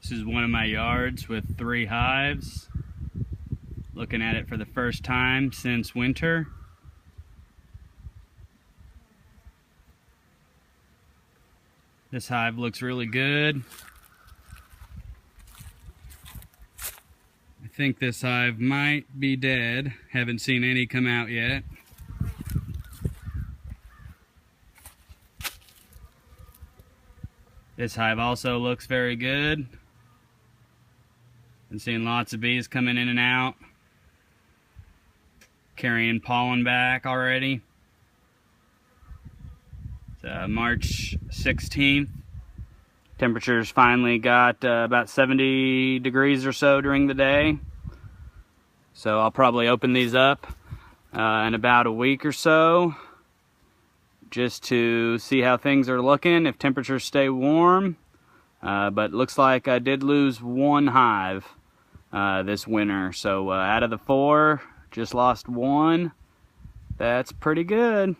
This is one of my yards with 3 hives. Looking at it for the first time since winter. This hive looks really good. I think this hive might be dead. Haven't seen any come out yet. This hive also looks very good. Been seeing lots of bees coming in and out, carrying pollen back already. It's March 16th. Temperatures finally got about 70 degrees or so during the day. So I'll probably open these up in about a week or so, just to see how things are looking, if temperatures stay warm. But looks like I did lose 1 hive this winter. So out of the 4, just lost 1. That's pretty good.